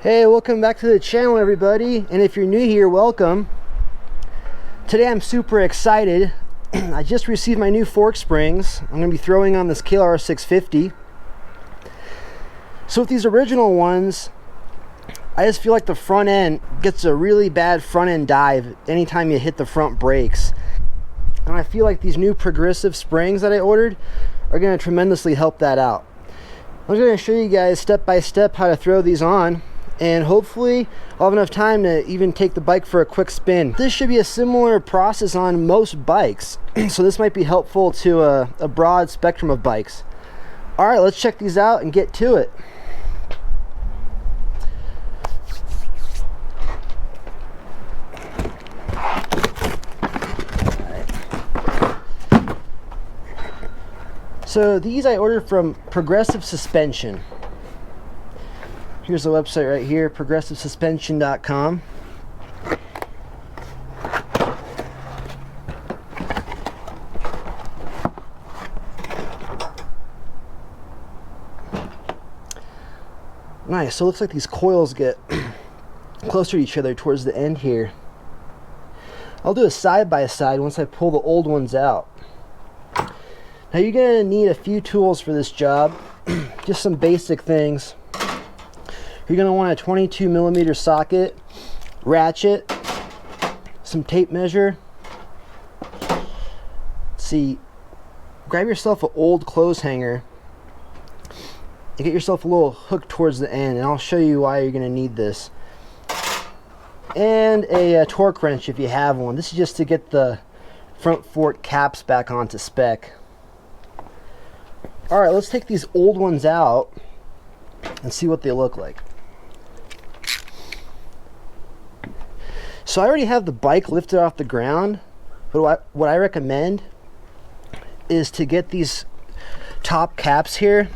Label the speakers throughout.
Speaker 1: Hey, welcome back to the channel, everybody, and if you're new here, welcome. Today I'm super excited. I just received my new fork springs. I'm going to be throwing on this KLR650. So with these original ones, I just feel like the front end gets a really bad front end dive anytime you hit the front brakes. And I feel like these new progressive springs that I ordered are going to tremendously help that out. I'm going to show you guys step by step how to throw these on, and hopefully I'll have enough time to even take the bike for a quick spin. This should be a similar process on most bikes, so this might be helpful to a broad spectrum of bikes. All right, let's check these out and get to it. So these I ordered from Progressive Suspension. Here's the website right here, progressivesuspension.com. Nice, so it looks like these coils get closer to each other towards the end here. I'll do a side-by-side once I pull the old ones out. Now you're going to need a few tools for this job, just some basic things. You're going to want a 22mm socket, ratchet, some tape measure. Let's see, grab yourself an old clothes hanger and get yourself a little hook towards the end, and I'll show you why you're going to need this. And a torque wrench if you have one. This is just to get the front fork caps back onto spec. Alright, let's take these old ones out and see what they look like. So I already have the bike lifted off the ground, but what I recommend is to get these top caps here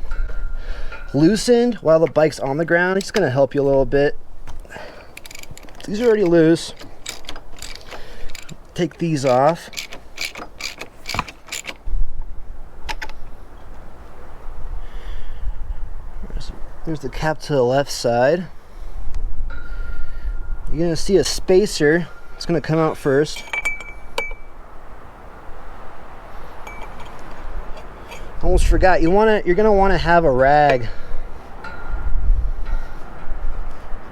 Speaker 1: loosened while the bike's on the ground. It's going to help you a little bit. These are already loose. Take these off. There's the cap to the left side. You're going to see a spacer. It's going to come out first. Almost forgot. You're going to want to have a rag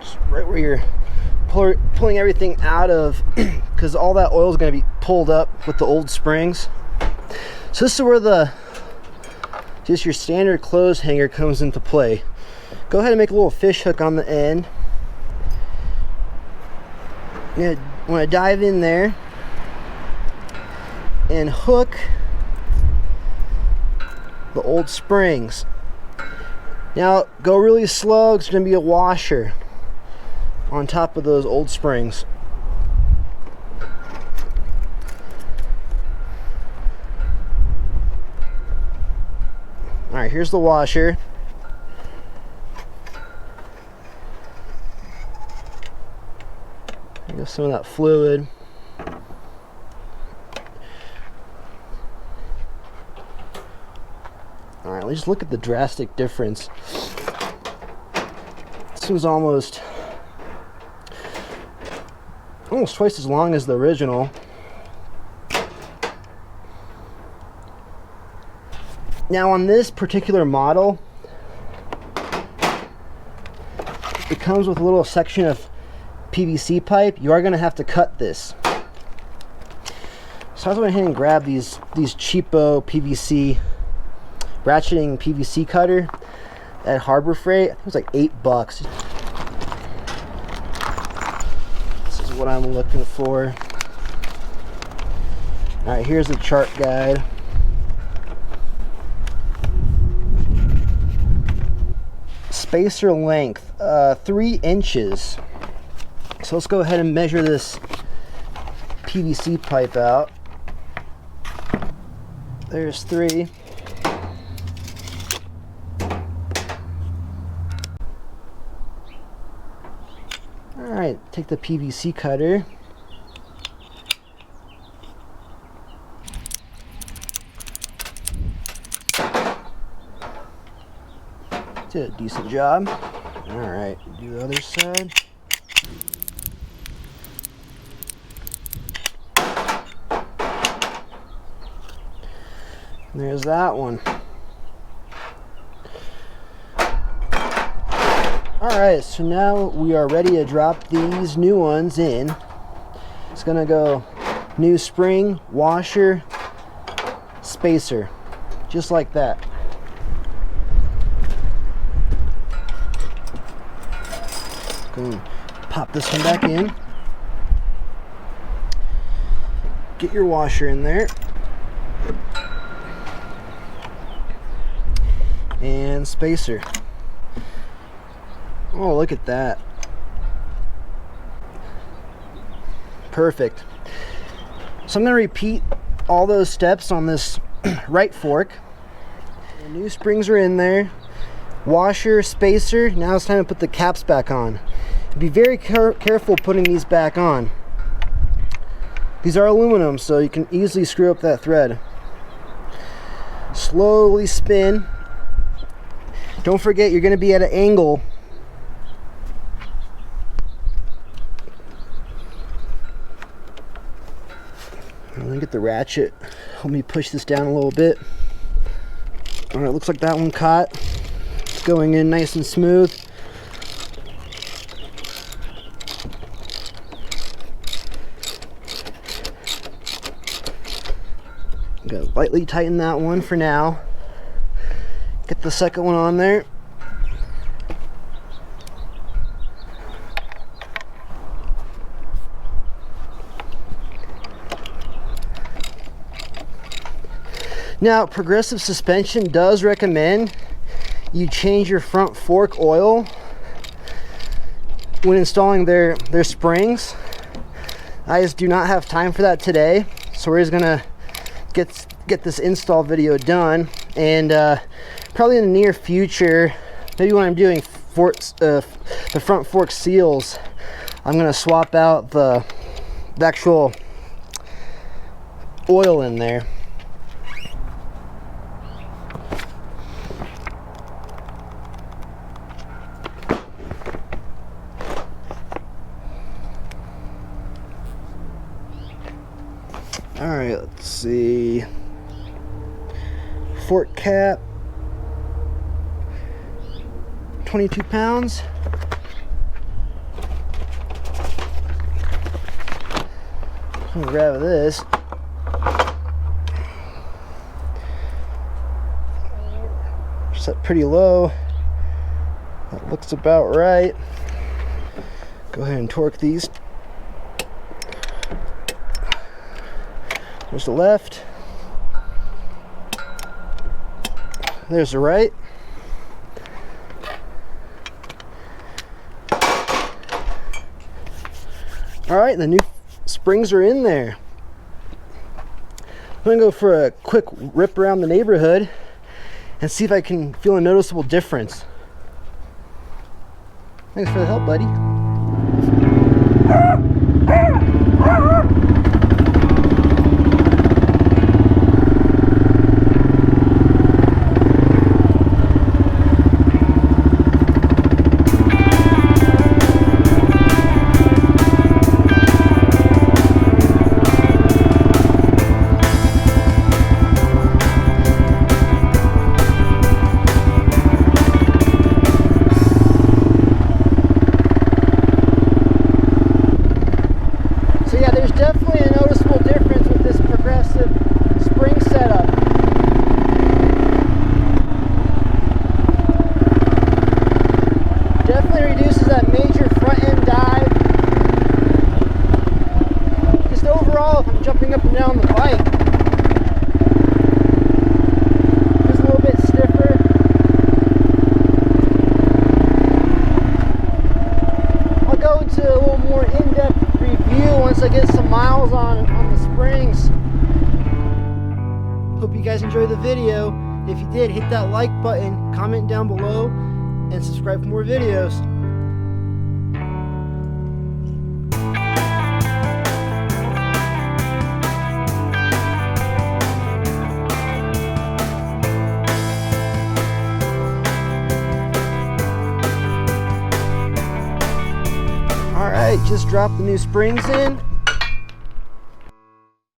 Speaker 1: just right where you're pulling everything out of, because all that oil is going to be pulled up with the old springs. So this is where just your standard clothes hanger comes into play. Go ahead and make a little fish hook on the end. You want to dive in there and hook the old springs. Now go really slow. It's going to be a washer on top of those old springs. Alright, here's the washer. Some of that fluid. Alright, let's look at the drastic difference. This one's almost twice as long as the original. Now on this particular model, it comes with a little section of PVC pipe. You are going to have to cut this. So I went ahead and grabbed these cheapo PVC ratcheting PVC cutter at Harbor Freight. I think it was like $8. This is what I'm looking for. Alright, here's the chart guide. Spacer length, 3 inches. So let's go ahead and measure this PVC pipe out. There's 3. Alright, take the PVC cutter. Did a decent job. Alright, do the other side. And there's that one. Alright, so now we are ready to drop these new ones in. It's gonna go new spring, washer, spacer, just like that. Go and pop this one back in. Get your washer in there. And spacer. Oh, look at that. Perfect. So I'm going to repeat all those steps on this right fork. The new springs are in there. Washer, spacer. Now it's time to put the caps back on. Be very careful putting these back on. These are aluminum, so you can easily screw up that thread. Slowly spin. Don't forget, you're going to be at an angle. I'm going to get the ratchet. Help me push this down a little bit. Alright, looks like that one caught. It's going in nice and smooth. I'm going to lightly tighten that one for now. Get the second one on there. Now, Progressive Suspension does recommend you change your front fork oil when installing their springs. I just do not have time for that today, so we're just gonna get this install video done, and probably in the near future, maybe when I'm doing the front fork seals, I'm gonna swap out the actual oil in there. Alright, let's see. Fork cap, 22 pounds. I'm gonna grab this. Set pretty low. That looks about right. Go ahead and torque these. There's the left. There's the right. Alright, the new springs are in there. I'm going to go for a quick rip around the neighborhood and see if I can feel a noticeable difference. Thanks for the help, buddy. Definitely a noticeable difference with this Progressive spring setup. Definitely reduces that major front end dive. Just overall, if I'm jumping up and down the bike, just a little bit stiffer. I'll go into a little more in-depth review once I get some miles on the springs. Hope you guys enjoyed the video. If you did, hit that like button, comment down below, and subscribe for more videos. Alright, just dropped the new springs in.